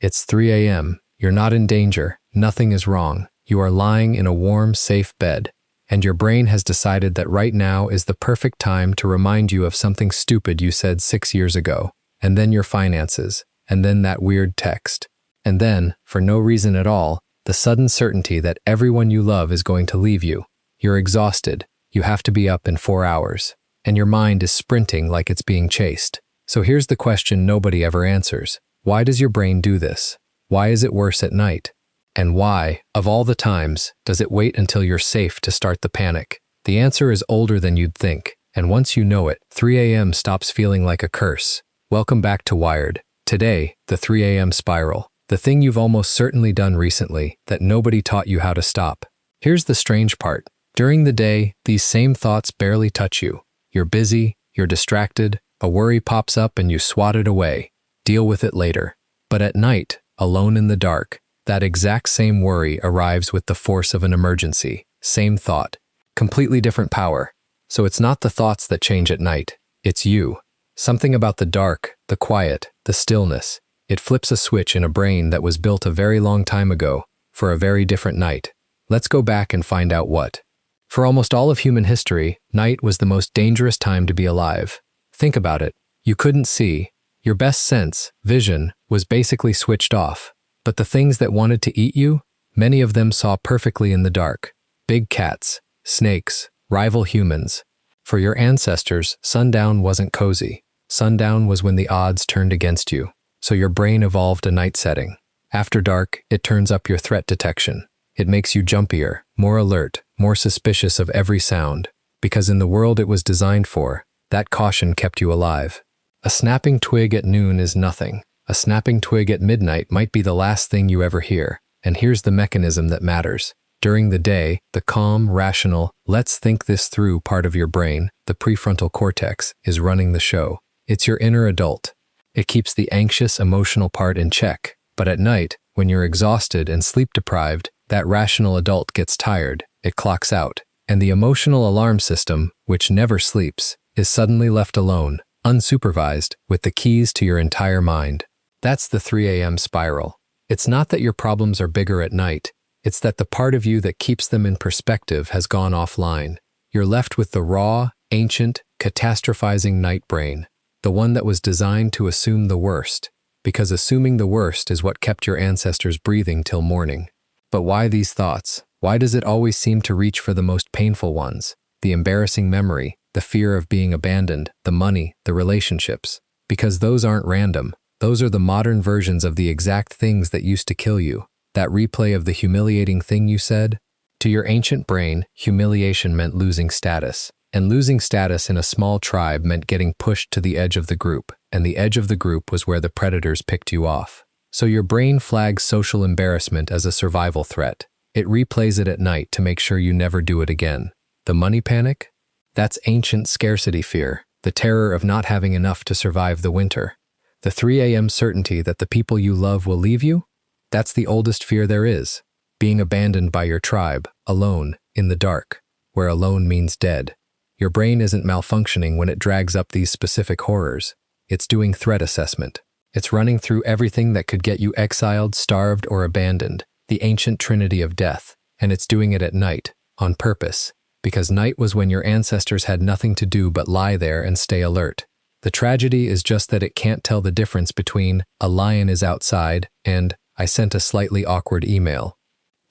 It's 3 a.m. You're not in danger. Nothing is wrong. You are lying in a warm, safe bed. And your brain has decided that right now is the perfect time to remind you of something stupid you said 6 years ago. And then your finances. And then that weird text. And then, for no reason at all, the sudden certainty that everyone you love is going to leave you. You're exhausted. You have to be up in 4 hours. And your mind is sprinting like it's being chased. So here's the question nobody ever answers. Why does your brain do this? Why is it worse at night? And why, of all the times, does it wait until you're safe to start the panic? The answer is older than you'd think. And once you know it, 3 a.m. stops feeling like a curse. Welcome back to Wired. Today, the 3 a.m. spiral. The thing you've almost certainly done recently that nobody taught you how to stop. Here's the strange part. During the day, these same thoughts barely touch you. You're busy, you're distracted, a worry pops up and you swat it away. Deal with it later. But at night, alone in the dark, that exact same worry arrives with the force of an emergency. Same thought. Completely different power. So it's not the thoughts that change at night. It's you. Something about the dark, the quiet, the stillness. It flips a switch in a brain that was built a very long time ago, for a very different night. Let's go back and find out what. For almost all of human history, night was the most dangerous time to be alive. Think about it. You couldn't see. Your best sense, vision, was basically switched off. But the things that wanted to eat you, many of them saw perfectly in the dark. Big cats, snakes, rival humans. For your ancestors, sundown wasn't cozy. Sundown was when the odds turned against you. So your brain evolved a night setting. After dark, it turns up your threat detection. It makes you jumpier, more alert, more suspicious of every sound. Because in the world it was designed for, that caution kept you alive. A snapping twig at noon is nothing. A snapping twig at midnight might be the last thing you ever hear. And here's the mechanism that matters. During the day, the calm, rational, let's think this through part of your brain, the prefrontal cortex, is running the show. It's your inner adult. It keeps the anxious, emotional part in check. But at night, when you're exhausted and sleep-deprived, that rational adult gets tired, it clocks out, and the emotional alarm system, which never sleeps, is suddenly left alone, unsupervised, with the keys to your entire mind. That's the 3 a.m. spiral. It's not that your problems are bigger at night, it's that the part of you that keeps them in perspective has gone offline. You're left with the raw, ancient, catastrophizing night brain, the one that was designed to assume the worst, because assuming the worst is what kept your ancestors breathing till morning. But why these thoughts? Why does it always seem to reach for the most painful ones? The embarrassing memory, the fear of being abandoned, the money, the relationships. Because those aren't random. Those are the modern versions of the exact things that used to kill you. That replay of the humiliating thing you said? To your ancient brain, humiliation meant losing status. And losing status in a small tribe meant getting pushed to the edge of the group. And the edge of the group was where the predators picked you off. So your brain flags social embarrassment as a survival threat. It replays it at night to make sure you never do it again. The money panic? That's ancient scarcity fear, the terror of not having enough to survive the winter. The 3 a.m. certainty that the people you love will leave you? That's the oldest fear there is. Being abandoned by your tribe, alone, in the dark, where alone means dead. Your brain isn't malfunctioning when it drags up these specific horrors. It's doing threat assessment. It's running through everything that could get you exiled, starved, or abandoned, the ancient trinity of death. And it's doing it at night, on purpose, because night was when your ancestors had nothing to do but lie there and stay alert. The tragedy is just that it can't tell the difference between "a lion is outside" and "I sent a slightly awkward email."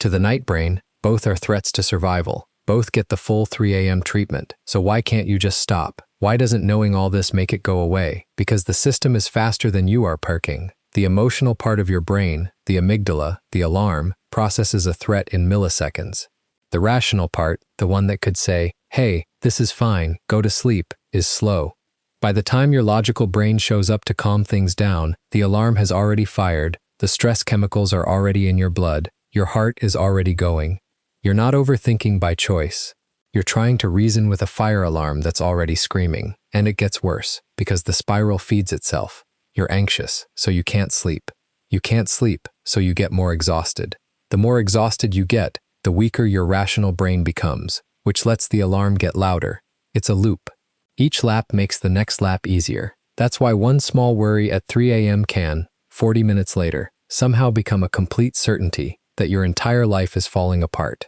To the night brain, both are threats to survival. Both get the full 3 a.m. treatment. So why can't you just stop? Why doesn't knowing all this make it go away? Because the system is faster than you are perking. The emotional part of your brain, the amygdala, the alarm, processes a threat in milliseconds. The rational part, the one that could say, "Hey, this is fine, go to sleep," is slow. By the time your logical brain shows up to calm things down, the alarm has already fired, the stress chemicals are already in your blood, your heart is already going. You're not overthinking by choice. You're trying to reason with a fire alarm that's already screaming. And it gets worse, because the spiral feeds itself. You're anxious, so you can't sleep. You can't sleep, so you get more exhausted. The more exhausted you get, the weaker your rational brain becomes, which lets the alarm get louder. It's a loop. Each lap makes the next lap easier. That's why one small worry at 3 a.m. can, 40 minutes later, somehow become a complete certainty that your entire life is falling apart.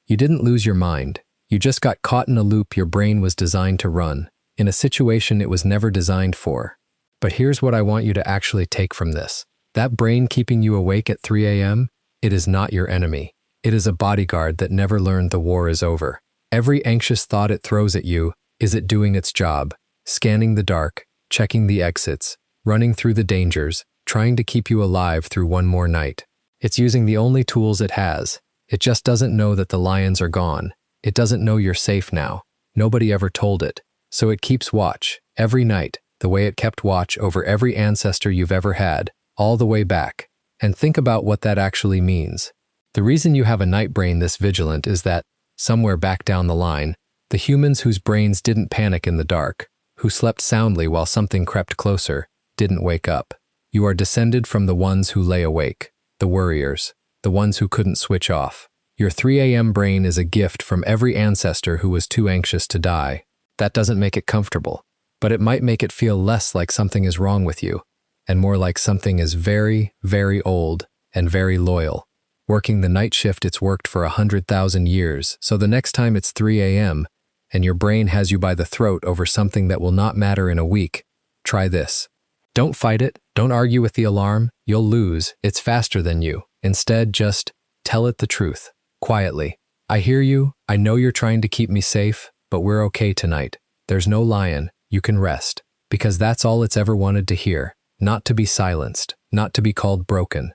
You didn't lose your mind. You just got caught in a loop your brain was designed to run, in a situation it was never designed for. But here's what I want you to actually take from this. That brain keeping you awake at 3 a.m., it is not your enemy. It is a bodyguard that never learned the war is over. Every anxious thought it throws at you, is it doing its job? Scanning the dark, checking the exits, running through the dangers, trying to keep you alive through one more night. It's using the only tools it has. It just doesn't know that the lions are gone. It doesn't know you're safe now. Nobody ever told it. So it keeps watch, every night, the way it kept watch over every ancestor you've ever had, all the way back. And think about what that actually means. The reason you have a night brain this vigilant is that, somewhere back down the line, the humans whose brains didn't panic in the dark, who slept soundly while something crept closer, didn't wake up. You are descended from the ones who lay awake, the worriers, the ones who couldn't switch off. Your 3 a.m. brain is a gift from every ancestor who was too anxious to die. That doesn't make it comfortable, but it might make it feel less like something is wrong with you, and more like something is very, very old and very loyal. Working the night shift it's worked for 100,000 years, so the next time it's 3 a.m., and your brain has you by the throat over something that will not matter in a week, try this. Don't fight it, don't argue with the alarm, you'll lose, it's faster than you. Instead, just tell it the truth, quietly. I hear you, I know you're trying to keep me safe, but we're okay tonight. There's no lion, you can rest. Because that's all it's ever wanted to hear, not to be silenced, not to be called broken.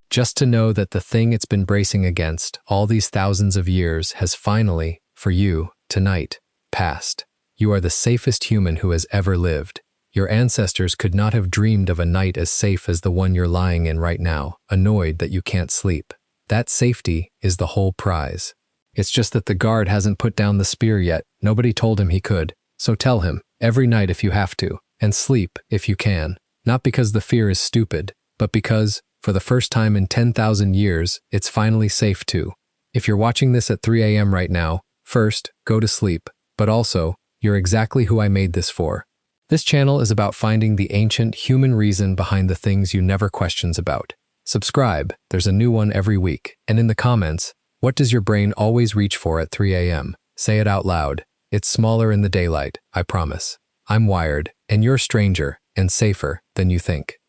Just to know that the thing it's been bracing against all these thousands of years has finally, for you, tonight, passed. You are the safest human who has ever lived. Your ancestors could not have dreamed of a night as safe as the one you're lying in right now, annoyed that you can't sleep. That safety is the whole prize. It's just that the guard hasn't put down the spear yet. Nobody told him he could. So tell him, every night if you have to, and sleep if you can. Not because the fear is stupid, but because, for the first time in 10,000 years, it's finally safe to. If you're watching this at 3 a.m. right now, first, go to sleep. But also, you're exactly who I made this for. This channel is about finding the ancient human reason behind the things you never questions about. Subscribe, there's a new one every week. And in the comments, what does your brain always reach for at 3 a.m.? Say it out loud. It's smaller in the daylight, I promise. I'm wired, and you're stranger and safer than you think.